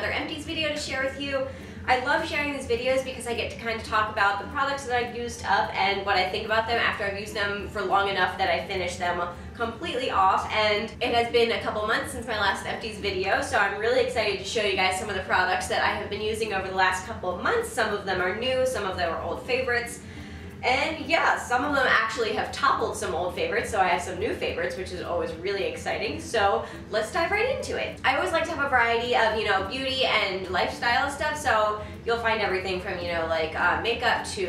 another Empties video to share with you. I love sharing these videos because I get to kind of talk about the products that I've used up and what I think about them after I've used them for long enough that I finish them completely off. And it has been a couple months since my last Empties video, so I'm really excited to show you guys some of the products that I have been using over the last couple of months. Some of them are new, some of them are old favorites. And yeah, some of them actually have toppled some old favorites, so I have some new favorites, which is always really exciting. So let's dive right into it. I always like to have a variety of, beauty and lifestyle stuff, so you'll find everything from, like makeup to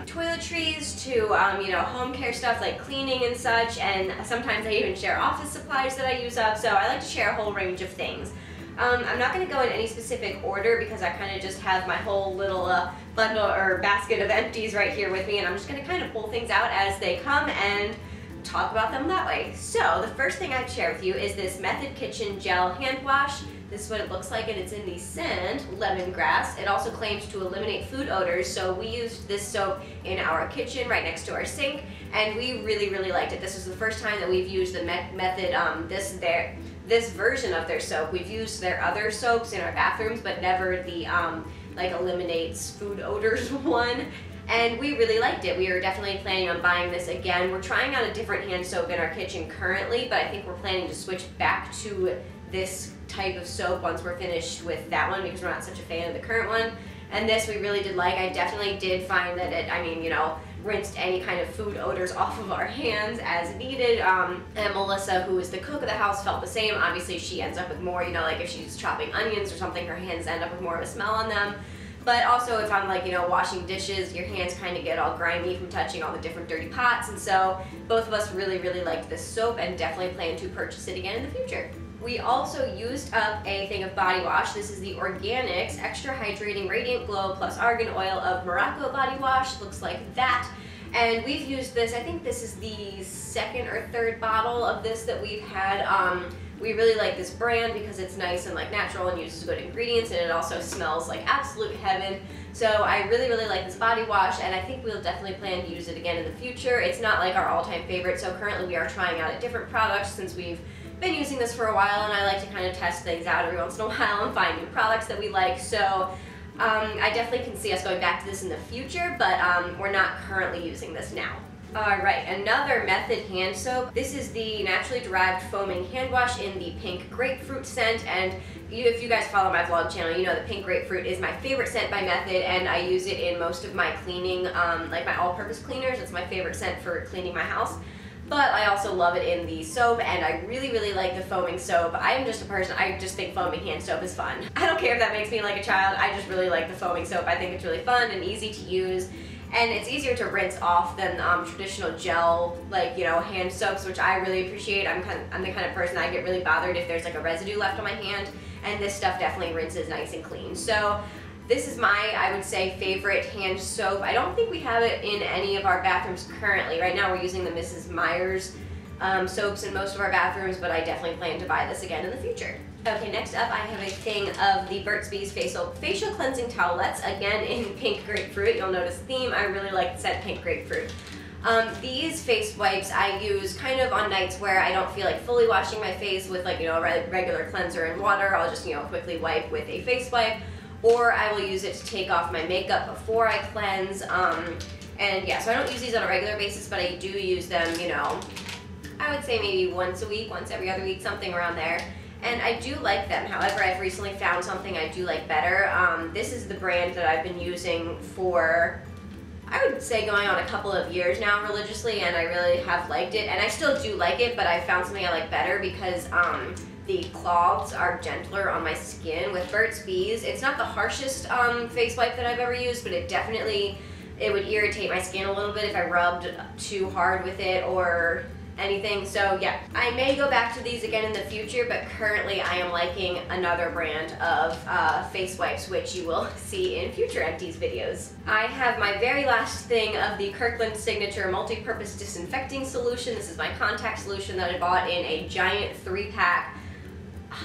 toiletries to, home care stuff like cleaning and such, and sometimes I even share office supplies that I use up, so I like to share a whole range of things. I'm not going to go in any specific order because I kind of just have my whole little bundle or basket of empties right here with me, and I'm just going to kind of pull things out as they come and talk about them that way. So the first thing I'd share with you is this Method Kitchen Gel Hand Wash. This is what it looks like, and it's in the scent lemongrass. It also claims to eliminate food odors, so we used this soap in our kitchen right next to our sink, and we really, really liked it. This is the first time that we've used the Method, this version of their soap. We've used their other soaps in our bathrooms, but never the like eliminates food odors one, and we really liked it. We are definitely planning on buying this again. We're trying out a different hand soap in our kitchen currently, but I think we're planning to switch back to this type of soap once we're finished with that one because we're not such a fan of the current one. And this we really did like. I definitely did find that it, rinsed any kind of food odors off of our hands as needed. And Melissa, who is the cook of the house, felt the same. Obviously she ends up with more, like if she's chopping onions or something, her hands end up with more of a smell on them. But also if I'm washing dishes, your hands kind of get all grimy from touching all the different dirty pots. And so both of us really, really liked this soap and definitely plan to purchase it again in the future. We also used up a thing of body wash. This is the Organics Extra Hydrating Radiant Glow Plus Argan Oil of Morocco body wash. Looks like that. And we've used this, I think this is the second or third bottle of this that we've had. We really like this brand because it's nice and natural and uses good ingredients, and it also smells like absolute heaven. So I really, really like this body wash, and I think we'll definitely plan to use it again in the future. It's not like our all-time favorite, so currently we are trying out a different product since we've been using this for a while, and I like to kind of test things out every once in a while and find new products that we like. So I definitely can see us going back to this in the future, but we're not currently using this now. Alright, another Method hand soap. This is the Naturally Derived Foaming Hand Wash in the Pink Grapefruit scent, and if you guys follow my vlog channel, you know that Pink Grapefruit is my favorite scent by Method, and I use it in most of my cleaning, like my all-purpose cleaners. It's my favorite scent for cleaning my house. But I also love it in the soap, and I really, really like the foaming soap. I am just a person, I just think foaming hand soap is fun. I don't care if that makes me like a child, I just really like the foaming soap. I think it's really fun and easy to use, and it's easier to rinse off than traditional gel, hand soaps, which I really appreciate. I'm the kind of person I get really bothered if there's a residue left on my hand, and this stuff definitely rinses nice and clean. So this is my, I would say, favorite hand soap. I don't think we have it in any of our bathrooms currently. Right now we're using the Mrs. Meyers soaps in most of our bathrooms, but I definitely plan to buy this again in the future. Okay, next up I have a thing of the Burt's Bees facial cleansing towelettes, again in Pink Grapefruit. You'll notice theme, I really like the scent Pink Grapefruit. These face wipes I use kind of on nights where I don't feel like fully washing my face with a regular cleanser and water. I'll just quickly wipe with a face wipe, or I will use it to take off my makeup before I cleanse. And yeah, so I don't use these on a regular basis, but I do use them, I would say maybe once a week, once every other week, something around there. And I do like them. However, I've recently found something I do like better. This is the brand that I've been using for, I would say, going on a couple of years now religiously, and I really have liked it. And I still do like it, but I found something I like better because the cloths are gentler on my skin. With Burt's Bees, it's not the harshest face wipe that I've ever used, but it would irritate my skin a little bit if I rubbed too hard with it or anything. So yeah, I may go back to these again in the future, but currently I am liking another brand of face wipes, which you will see in future Empties videos. I have my very last thing of the Kirkland Signature Multi-Purpose Disinfecting Solution. This is my contact solution that I bought in a giant 3-pack.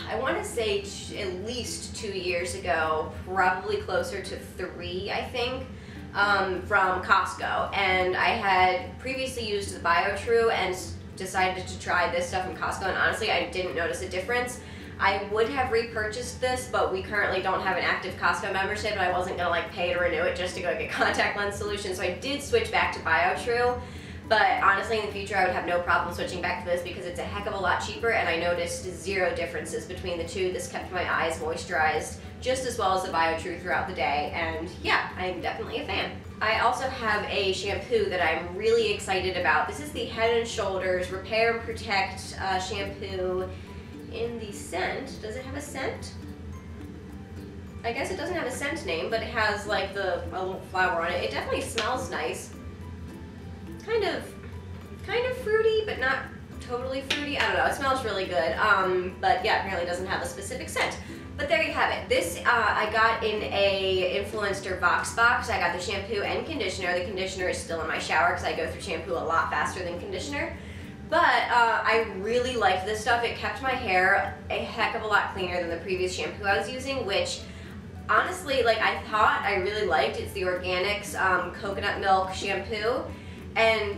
I want to say at least 2 years ago, probably closer to 3, I think. From Costco, and I had previously used the BioTrue and decided to try this stuff from Costco, and honestly I didn't notice a difference. I would have repurchased this, but we currently don't have an active Costco membership, and I wasn't gonna like pay to renew it just to go get contact lens solution, so I did switch back to BioTrue. But honestly, in the future, I would have no problem switching back to this because it's a heck of a lot cheaper, and I noticed zero differences between the two. This kept my eyes moisturized just as well as the BioTrue throughout the day, and yeah, I'm definitely a fan. I also have a shampoo that I'm really excited about. This is the Head & Shoulders Repair and Protect shampoo in the scent. Does it have a scent? I guess it doesn't have a scent name, but it has like a little flower on it. It definitely smells nice. Kind of fruity, but not totally fruity. I don't know, it smells really good. But yeah, apparently it doesn't have a specific scent. But there you have it. This I got in a Influencer Vox box. I got the shampoo and conditioner. The conditioner is still in my shower because I go through shampoo a lot faster than conditioner. But I really liked this stuff. It kept my hair a heck of a lot cleaner than the previous shampoo I was using, which honestly, like I thought I really liked. It's the Organics coconut milk shampoo.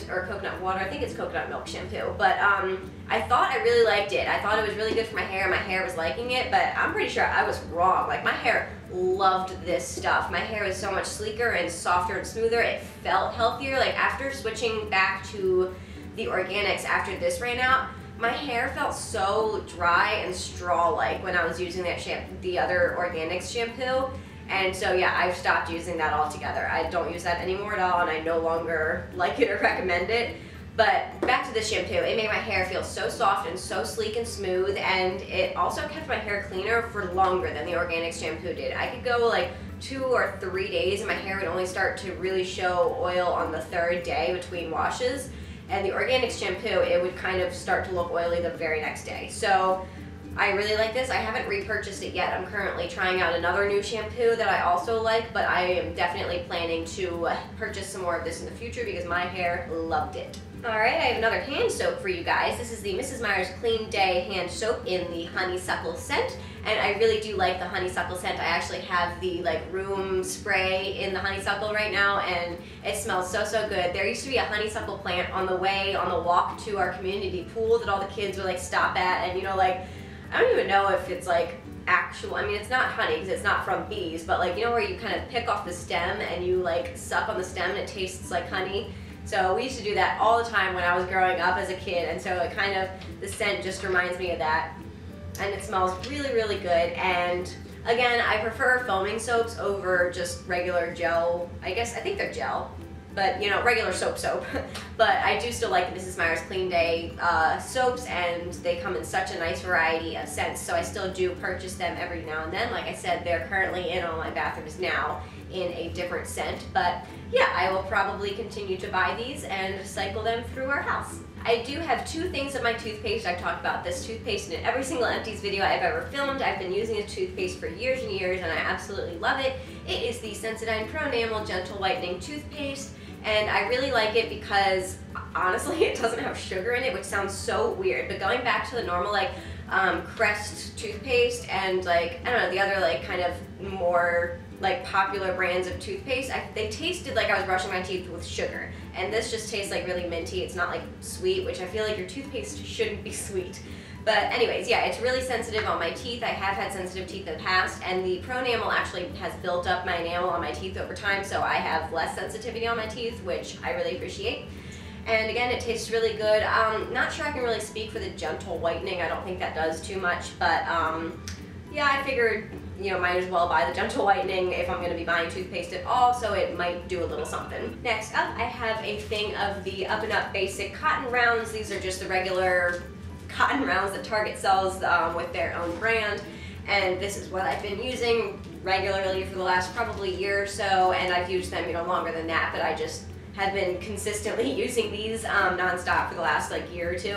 Or coconut water, I think it's coconut milk shampoo, but I thought I really liked it. I thought it was really good for my hair was liking it, but I'm pretty sure I was wrong. Like my hair loved this stuff. My hair was so much sleeker and softer and smoother. It felt healthier. Like after switching back to the Organics after this ran out, my hair felt so dry and straw-like when I was using that the other Organics shampoo. And so yeah, I've stopped using that altogether. I don't use that anymore at all, and I no longer like it or recommend it. But back to the shampoo, it made my hair feel so soft and so sleek and smooth, and it also kept my hair cleaner for longer than the Organics shampoo did. I could go like 2 or 3 days and my hair would only start to really show oil on the 3rd day between washes. And the Organics shampoo, it would kind of start to look oily the very next day. So I really like this. I haven't repurchased it yet. I'm currently trying out another new shampoo that I also like, but I am definitely planning to purchase some more of this in the future because my hair loved it. Alright, I have another hand soap for you guys. This is the Mrs. Meyers Clean Day hand soap in the Honeysuckle scent, and I really do like the Honeysuckle scent. I actually have the like room spray in the Honeysuckle right now, and it smells so good. There used to be a honeysuckle plant on the walk to our community pool that all the kids would like stop at, and you know, like I don't even know if it's like actual, I mean it's not honey because it's not from bees, but like you know where you kind of pick off the stem and you like suck on the stem and it tastes like honey. So we used to do that all the time when I was growing up as a kid, and so it kind of, the scent just reminds me of that. And it smells really good, and again, I prefer foaming soaps over just regular gel. I think they're gel, but you know, regular soap. But I do still like the Mrs. Meyers Clean Day soaps, and they come in such a nice variety of scents, so I still do purchase them every now and then. Like I said, they're currently in all my bathrooms now in a different scent, but yeah, I will probably continue to buy these and cycle them through our house. I do have 2 things of my toothpaste. I've talked about this toothpaste in every single Empties video I've ever filmed. I've been using this toothpaste for years and years, and I absolutely love it. It is the Sensodyne Pro Enamel Gentle Whitening Toothpaste, and I really like it because honestly it doesn't have sugar in it, which sounds so weird, but going back to the normal like Crest toothpaste and like, I don't know, the other like kind of more like popular brands of toothpaste, they tasted like I was brushing my teeth with sugar, and this just tastes like really minty. It's not like sweet, which I feel like your toothpaste shouldn't be sweet. But anyways, yeah, it's really sensitive on my teeth. I have had sensitive teeth in the past, and the Pro Enamel actually has built up my enamel on my teeth over time, so I have less sensitivity on my teeth, which I really appreciate. And again, it tastes really good. Not sure I can really speak for the gentle whitening. I don't think that does too much, but yeah, I figured, you know, might as well buy the gentle whitening if I'm going to be buying toothpaste at all, so it might do a little something. Next up, I have a thing of the Up and Up Basic Cotton Rounds. These are just the regular cotton rounds that Target sells with their own brand, and this is what I've been using regularly for the last probably year or so, and I've used them, you know, longer than that, but I just have been consistently using these non-stop for the last like year or 2.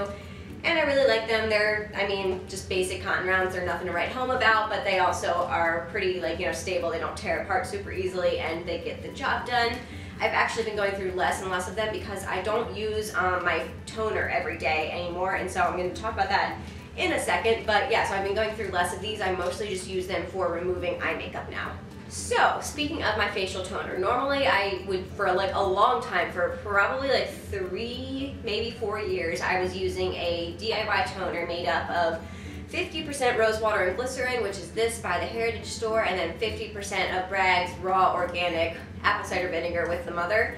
And I really like them. They're, I mean, just basic cotton rounds. They're nothing to write home about, but they also are pretty, like, you know, stable. They don't tear apart super easily, and they get the job done. I've actually been going through less and less of them because I don't use my toner every day anymore, and so I'm going to talk about that in a second. But yeah, so I've been going through less of these. I mostly just use them for removing eye makeup now. So, speaking of my facial toner, normally I would, for like a long time, for probably like 3, maybe 4 years, I was using a DIY toner made up of 50% rose water and glycerin, which is this by the Heritage Store, and then 50% of Bragg's raw organic apple cider vinegar with the mother.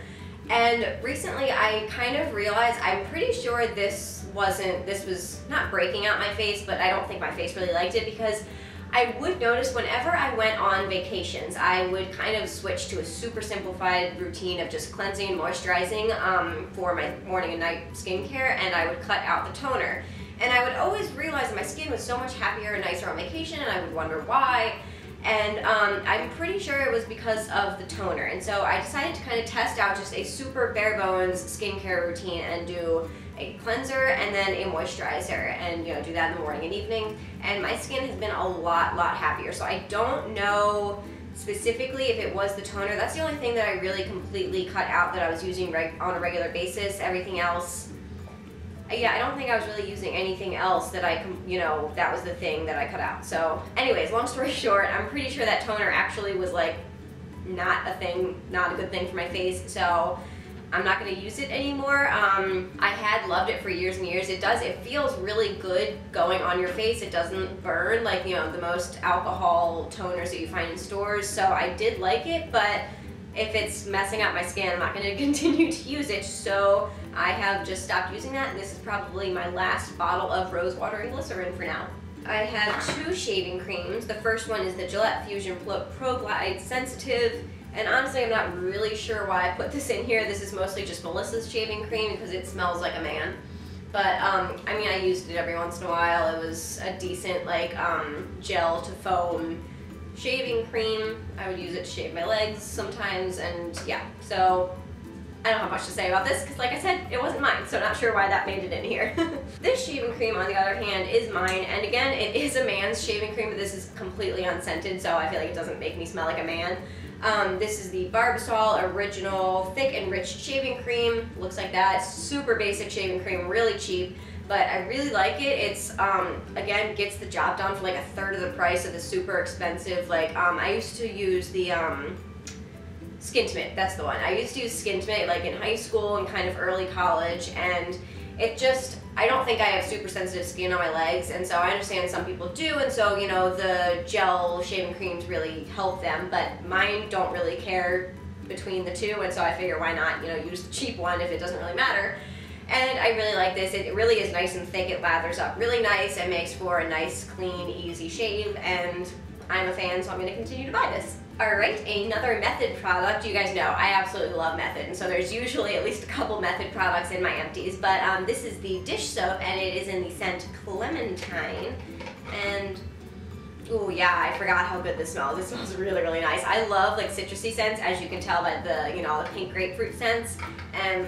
And recently I kind of realized, I'm pretty sure this was not breaking out my face, but I don't think my face really liked it, because I would notice whenever I went on vacations, I would kind of switch to a super simplified routine of just cleansing and moisturizing for my morning and night skincare, and I would cut out the toner. And I would always realize that my skin was so much happier and nicer on vacation, and I would wonder why. And I'm pretty sure it was because of the toner. And so I decided to kind of test out just a super bare bones skincare routine and do a cleanser and then a moisturizer, and do that in the morning and evening. And my skin has been a lot happier. So I don't know specifically if it was the toner. That's the only thing that I really completely cut out that I was using on a regular basis. Everything else, yeah, I don't think I was really using anything else that that was the thing that I cut out. So anyways, long story short, I'm pretty sure that toner actually was like not a good thing for my face. So I'm not going to use it anymore. I had loved it for years and years. It feels really good going on your face. It doesn't burn like, the most alcohol toners that you find in stores. So I did like it, but if it's messing up my skin, I'm not going to continue to use it. So I have just stopped using that, and this is probably my last bottle of rose water and glycerin for now. I have 2 shaving creams. The first one is the Gillette Fusion Pro Glide Sensitive. And honestly, I'm not really sure why I put this in here. This is mostly just Melissa's shaving cream because it smells like a man. But, I mean, I used it every once in a while. It was a decent, like, gel to foam shaving cream. I would use it to shave my legs sometimes, and yeah. So, I don't have much to say about this because, like I said, it wasn't mine, so not sure why that made it in here. This shaving cream, on the other hand, is mine, and again, it is a man's shaving cream, but this is completely unscented, so I feel like it doesn't make me smell like a man. This is the Barbasol Original Thick and Rich Shaving Cream. Looks like that. Super basic shaving cream, really cheap, but I really like it. It's, again, gets the job done for like 1/3 of the price of the super expensive, like, I used to use the, Skintimate, that's the one. I used to use Skintimate like in high school and kind of early college, and it just, I don't think I have super sensitive skin on my legs, and so I understand some people do, and so, the gel shaving creams really help them, but mine don't really care between the two, and so I figure why not, use the cheap one if it doesn't really matter. And I really like this. It really is nice and thick. It lathers up really nice and makes for a nice, clean, easy shave, and I'm a fan, so I'm going to continue to buy this. Alright, another Method product. You guys know I absolutely love Method, and so there's usually at least a couple Method products in my empties, but this is the dish soap, and it is in the scent Clementine, and oh yeah, I forgot how good this smells. This smells really nice. I love like citrusy scents, as you can tell by the, the pink grapefruit scents, and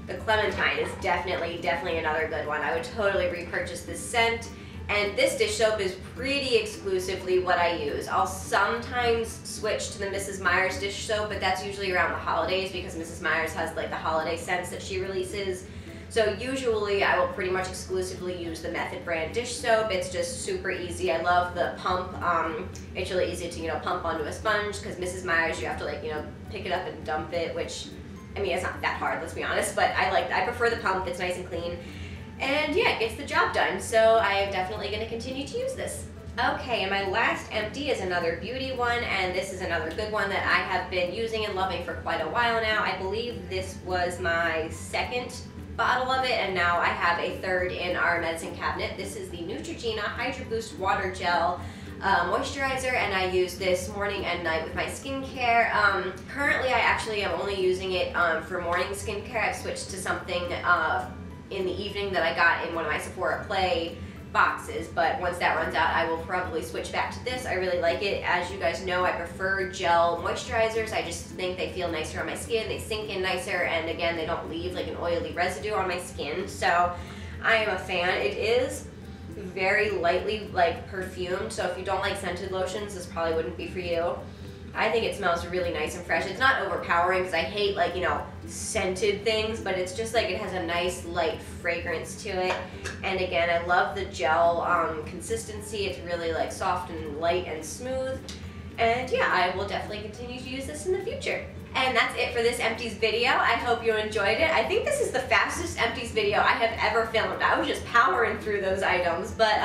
the Clementine is definitely another good one. I would totally repurchase this scent. And this dish soap is pretty exclusively what I use. I'll sometimes switch to the Mrs. Meyers dish soap, but that's usually around the holidays because Mrs. Meyers has like the holiday scents that she releases. So usually I will pretty much exclusively use the Method brand dish soap. It's just super easy. I love the pump. It's really easy to, pump onto a sponge, because Mrs. Meyers you have to like, pick it up and dump it, which, I mean, it's not that hard, let's be honest, but I prefer the pump. It's nice and clean. And yeah, it gets the job done, so I am definitely going to continue to use this. Okay, and my last empty is another beauty one, and this is another good one that I have been using and loving for quite a while now. I believe this was my 2nd bottle of it, and now I have a 3rd in our medicine cabinet. This is the Neutrogena Hydraboost Water Gel Moisturizer, and I use this morning and night with my skincare. Currently, I actually am only using it for morning skincare. I've switched to something in the evening that I got in one of my Sephora Play boxes, but once that runs out, I will probably switch back to this. I really like it. As you guys know, I prefer gel moisturizers. I just think they feel nicer on my skin. They sink in nicer, and again, they don't leave like an oily residue on my skin, so I am a fan. It is very lightly like perfumed, so if you don't like scented lotions, this probably wouldn't be for you. I think it smells really nice and fresh. It's not overpowering because I hate like, scented things, but it's just like it has a nice light fragrance to it. And again, I love the gel consistency. It's really like soft and light and smooth. And yeah, I will definitely continue to use this in the future. And that's it for this Empties video. I hope you enjoyed it. I think this is the fastest Empties video I have ever filmed. I was just powering through those items. But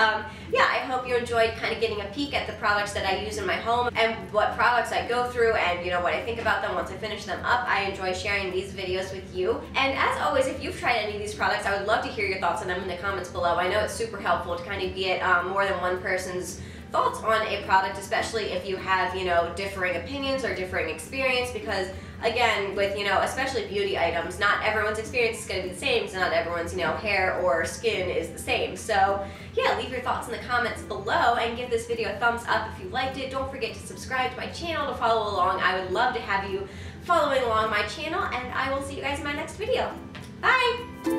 yeah, I hope you enjoyed kind of getting a peek at the products that I use in my home and what products I go through and, you know, what I think about them once I finish them up. I enjoy sharing these videos with you. And as always, if you've tried any of these products, I would love to hear your thoughts on them in the comments below. I know it's super helpful to kind of get more than one person's thoughts on a product, especially if you have, you know, differing opinions or differing experience, because again, with, you know, especially beauty items, not everyone's experience is going to be the same, so not everyone's, you know, hair or skin is the same. So yeah, leave your thoughts in the comments below and give this video a thumbs up if you liked it. Don't forget to subscribe to my channel to follow along. I would love to have you following along my channel, and I will see you guys in my next video. Bye!